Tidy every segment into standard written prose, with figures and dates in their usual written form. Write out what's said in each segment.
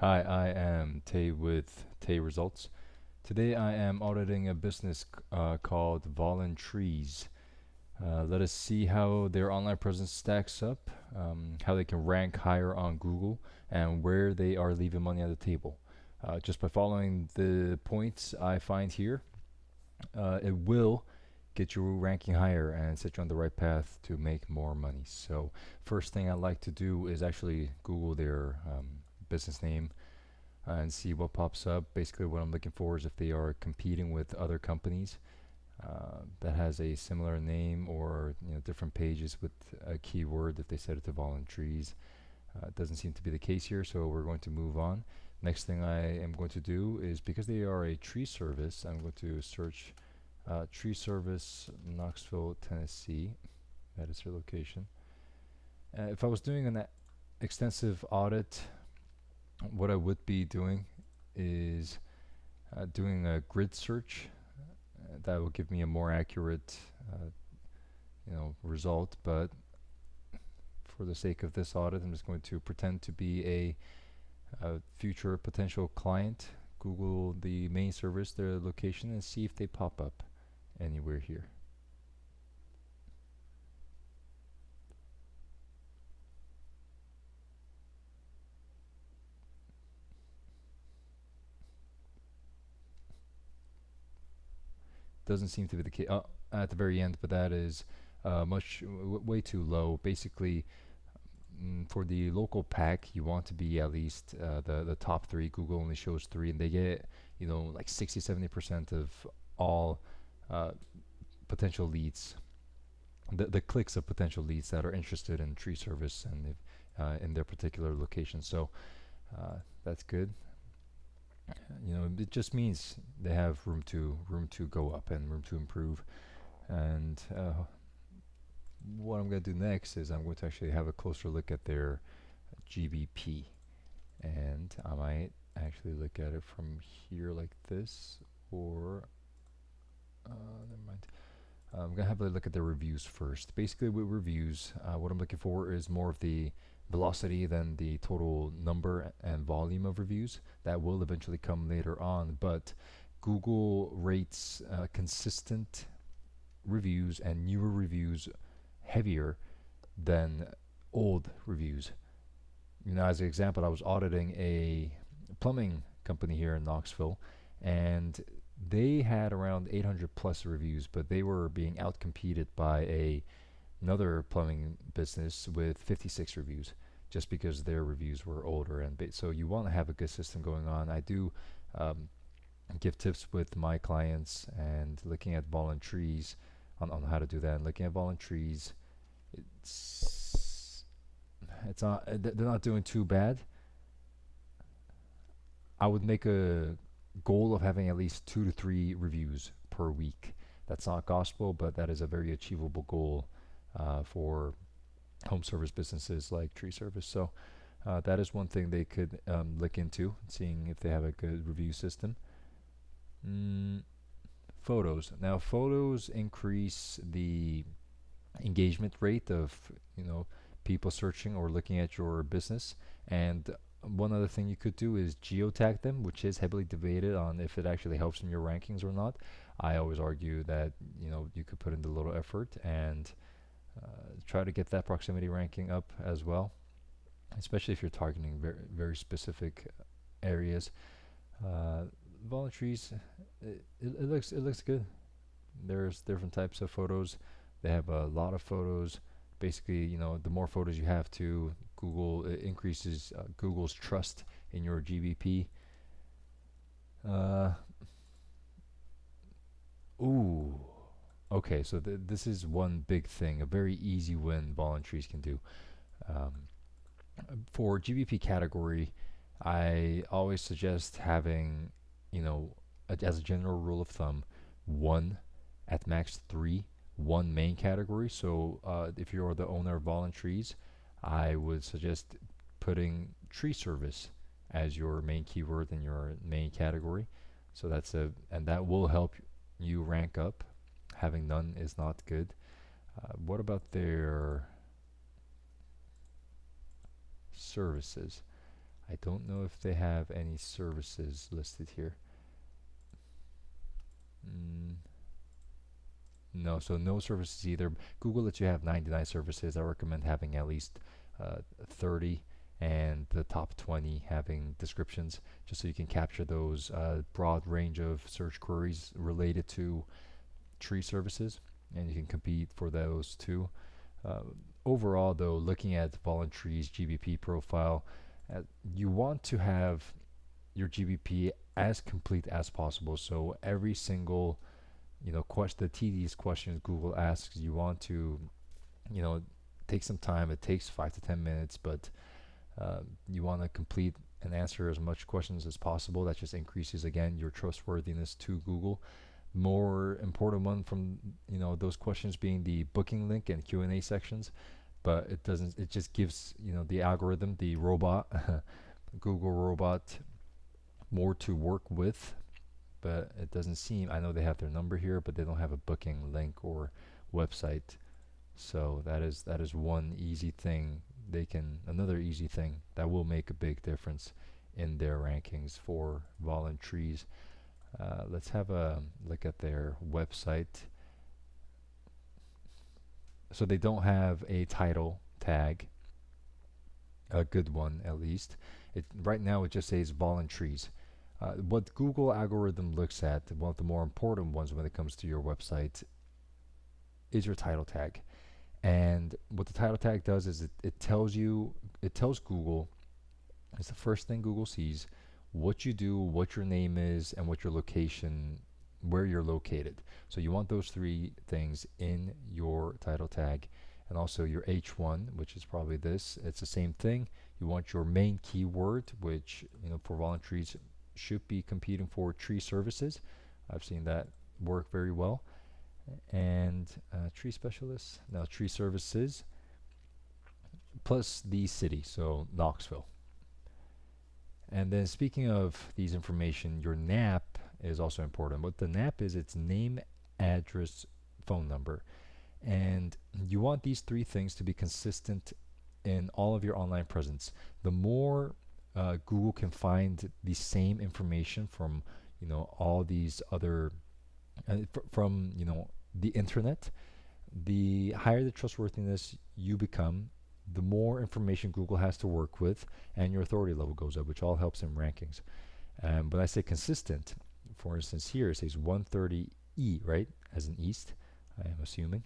Hi, I am Tay with Tay Results. Today I am auditing a business called Voluntrees. Let us see how their online presence stacks up, how they can rank higher on Google, and where they are leaving money on the table. Just by following the points I find here, it will get you ranking higher and set you on the right path to make more money. So, first thing I like to do is actually Google their business name and see what pops up. Basically, what I'm looking for is if they are competing with other companies that has a similar name or different pages with a keyword if they set it to Voluntrees. It doesn't seem to be the case here, so we're going to move on. Next thing I am going to do is because they are a tree service, I'm going to search tree service Knoxville, Tennessee. That is their location. If I was doing an extensive audit, what I would be doing is doing a grid search. That will give me a more accurate, result. But for the sake of this audit, I'm just going to pretend to be a future potential client. Google the main service, their location, and see if they pop up anywhere here. Doesn't seem to be the case at the very end, but that is way too low. Basically, for the local pack, you want to be at least the top three. Google only shows three, and they get like 60-70% of all uh, potential leads, the clicks of potential leads that are interested in tree service and if, in their particular location. So that's good. It just means they have room to go up and room to improve. And what I'm going to do next is I'm going to actually have a closer look at their GBP, and I might actually look at it from here like this, or never mind. I'm gonna have a look at the reviews first. Basically, with reviews, what I'm looking for is more of the velocity than the total number and volume of reviews. That will eventually come later on, but Google rates consistent reviews and newer reviews heavier than old reviews. As an example, I was auditing a plumbing company here in Knoxville, and they had around 800 plus reviews, but they were being outcompeted by another plumbing business with 56 reviews, just because their reviews were older. And so you want to have a good system going on. I do um, give tips with my clients and looking at Voluntrees on how to do that. And looking at Voluntrees, it's they're not doing too bad. I would make a goal of having at least 2 to 3 reviews per week. That's not gospel, but that is a very achievable goal for home service businesses like tree service. So that is one thing they could look into, seeing if they have a good review system. Mm, Photos. Now, photos increase the engagement rate of people searching or looking at your business. And one other thing you could do is geotag them, which is heavily debated on if it actually helps in your rankings or not. I always argue that you could put in the little effort and try to get that proximity ranking up as well, especially if you're targeting very specific areas. Uh, Voluntaries, it looks good. There's different types of photos. They have a lot of photos. Basically, the more photos you have to Google, it increases Google's trust in your GBP. Uh, ooh. Okay, so this is one big thing, a very easy win Voluntaries can do. Um, for GBP category, I always suggest having, as a general rule of thumb, one at max three, one main category. So if you're the owner of Voluntrees, I would suggest putting tree service as your main keyword in your main category. So and that will help you rank up. Having none is not good. What about their services? I don't know if they have any services listed here. Mm, no, so no services either. Google lets you have 99 services. I recommend having at least 30, and the top 20 having descriptions, just so you can capture those broad range of search queries related to tree services, and you can compete for those too. Uh, Overall, though, looking at Voluntrees GBP profile, uh, you want to have your GBP as complete as possible. So every single, the tedious questions Google asks, you want to, you know, take some time. It takes 5 to 10 minutes, but you want to complete and answer as much questions as possible. That just increases again your trustworthiness to Google. More important one from those questions being the booking link and Q&A sections, but it doesn't. It just gives the algorithm, the robot, Google robot, more to work with. But it doesn't seem. I know they have their number here, but they don't have a booking link or website. So that is one easy thing. Another easy thing that will make a big difference in their rankings for Voluntrees. Let's have a look at their website. So they don't have a title tag, a good one at least. Right now it just says Voluntrees. What Google algorithm looks at, one of the more important ones when it comes to your website, is your title tag. And what the title tag does is it tells Google, it's the first thing Google sees, what you do, what your name is, and what your location, where you're located. So you want those three things in your title tag. And also your H1, which is probably this. It's the same thing. You want your main keyword, which for Voluntrees should be competing for tree services. I've seen that work very well. And tree specialists, now tree services, plus the city, so Knoxville. And then speaking of these information, your NAP is also important. What the NAP is, it's name, address, phone number. And you want these three things to be consistent in all of your online presence. The more Google can find the same information from all these other from the internet, the higher the trustworthiness you become, the more information Google has to work with, and your authority level goes up, which all helps in rankings. But I say consistent. For instance, here it says 130E, right, as in east, I am assuming.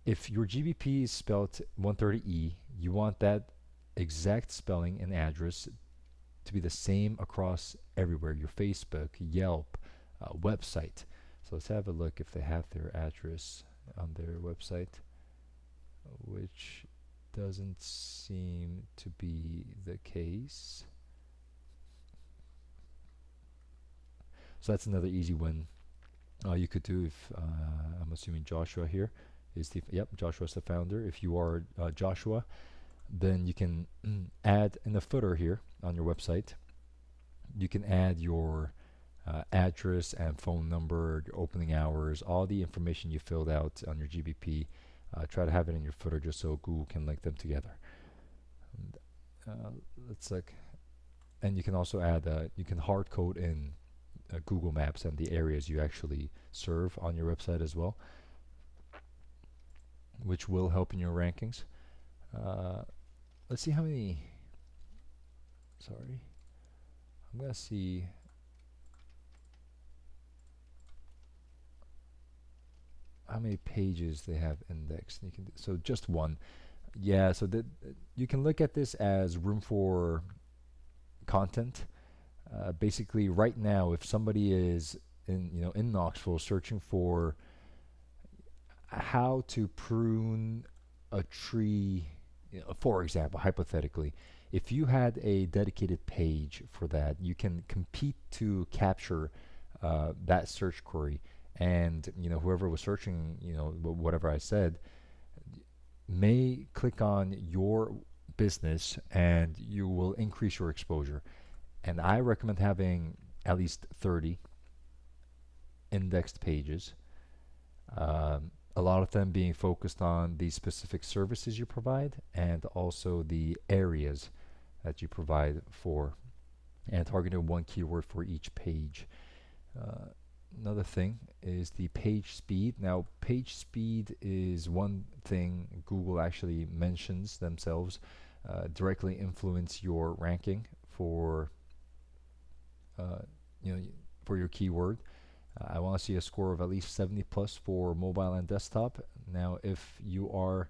If your GBP is spelled 130E, you want that exact spelling and address to be the same across everywhere, your Facebook, Yelp, website. So let's have a look if they have their address on their website, which doesn't seem to be the case. So that's another easy one you could do if I'm assuming Joshua here is Joshua's the founder. If you are Joshua, then you can add in the footer here on your website, you can add your address and phone number, your opening hours, all the information you filled out on your GBP. Try to have it in your footer just so Google can link them together. Let's and you can also add, you can hard code in Google Maps and the areas you actually serve on your website as well, which will help in your rankings. Let's see how many. Sorry, I'm gonna see. How many pages they have indexed. You can so just one. Yeah, so that you can look at this as room for content. Basically, right now, if somebody is in Knoxville searching for how to prune a tree, for example, hypothetically, if you had a dedicated page for that, you can compete to capture that search query. And whoever was searching, whatever I said, may click on your business, and you will increase your exposure. And I recommend having at least 30 indexed pages. A lot of them being focused on the specific services you provide, and also the areas that you provide for, and targeting one keyword for each page. Uh, Another thing is the page speed. Now, page speed is one thing Google actually mentions themselves directly influence your ranking for uh, you know for your keyword. I want to see a score of at least 70 plus for mobile and desktop. Now, if you are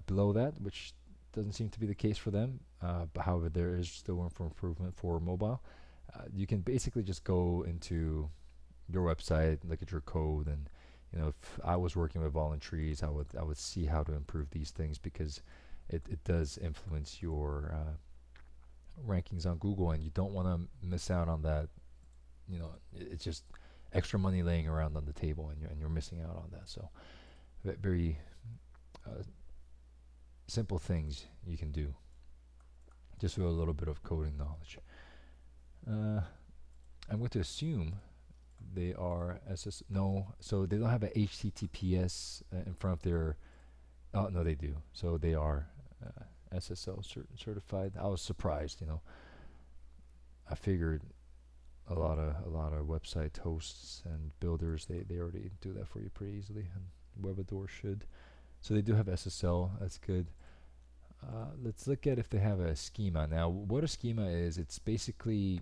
below that, which doesn't seem to be the case for them, but however, there is still room for improvement for mobile. You can basically just go into your website, look at your code, and if I was working with Voluntrees, I would see how to improve these things, because it does influence your rankings on Google, and you don't want to miss out on that. It's just extra money laying around on the table, and you're missing out on that. So very simple things you can do just with a little bit of coding knowledge. I'm going to assume they are SS. No, so they don't have a HTTPS in front of their. Oh no, they do. So they are SSL certified. I was surprised. I figured a lot of website hosts and builders they already do that for you pretty easily, and Webador should. So they do have SSL. That's good. Let's look at if they have a schema. Now, what a schema is, it's basically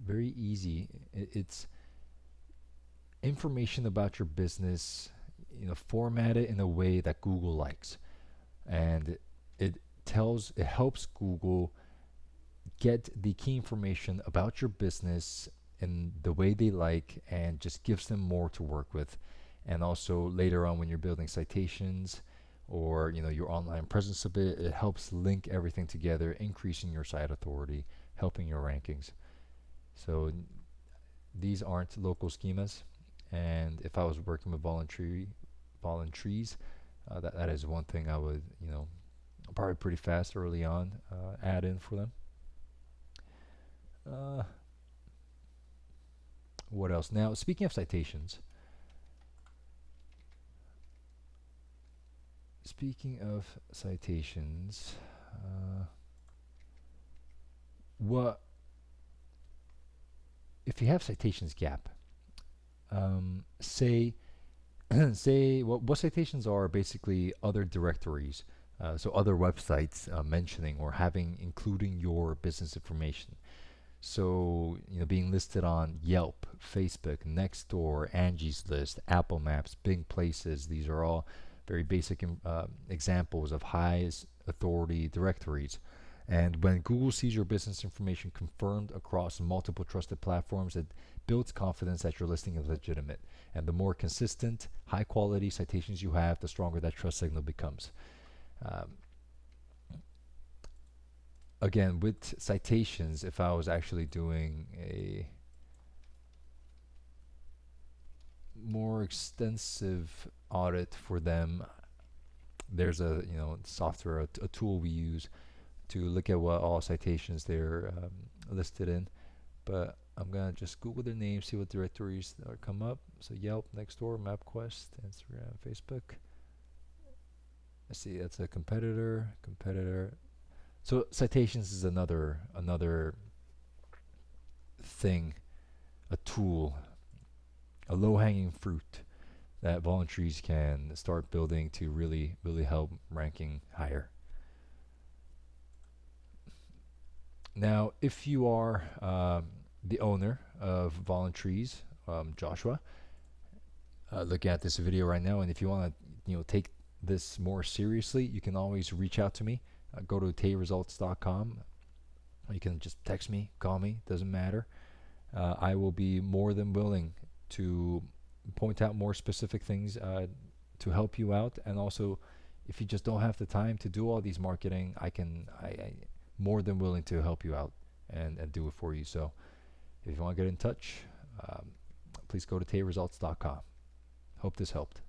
very easy. It's information about your business, formatted in a way that Google likes, and it helps Google get the key information about your business in the way they like, and just gives them more to work with. And also later on, when you're building citations or your online presence a bit, it helps link everything together, increasing your site authority, helping your rankings. So these aren't local schemas, and if I was working with Voluntrees, that is one thing I would probably pretty fast early on add in for them. What else? Now, speaking of citations, what if you have citations gap? Say say what citations are basically other directories, so other websites mentioning or including your business information. So being listed on Yelp, Facebook, Nextdoor, Angie's List, Apple Maps, Bing Places. These are all very basic examples of highest authority directories. And when Google sees your business information confirmed across multiple trusted platforms, it builds confidence that your listing is legitimate. And the more consistent, high quality citations you have, the stronger that trust signal becomes. Again, with citations, if I was actually doing a more extensive audit for them, there's a software, a tool we use to look at what all citations they're listed in. But I'm gonna just Google their names, see what directories come up. So Yelp, Nextdoor, MapQuest, Instagram, Facebook. Let's see, that's a competitor. So citations is another thing, a tool, a low-hanging fruit that Voluntrees can start building to really help ranking higher. Now, if you are the owner of Voluntrees, Joshua, look at this video right now, and if you want to take this more seriously, you can always reach out to me. Go to tayresults.com. You can just text me, call me, doesn't matter. I will be more than willing to point out more specific things to help you out. And also, if you just don't have the time to do all these marketing, I more than willing to help you out and do it for you. So if you want to get in touch, please go to tayresults.com. Hope this helped.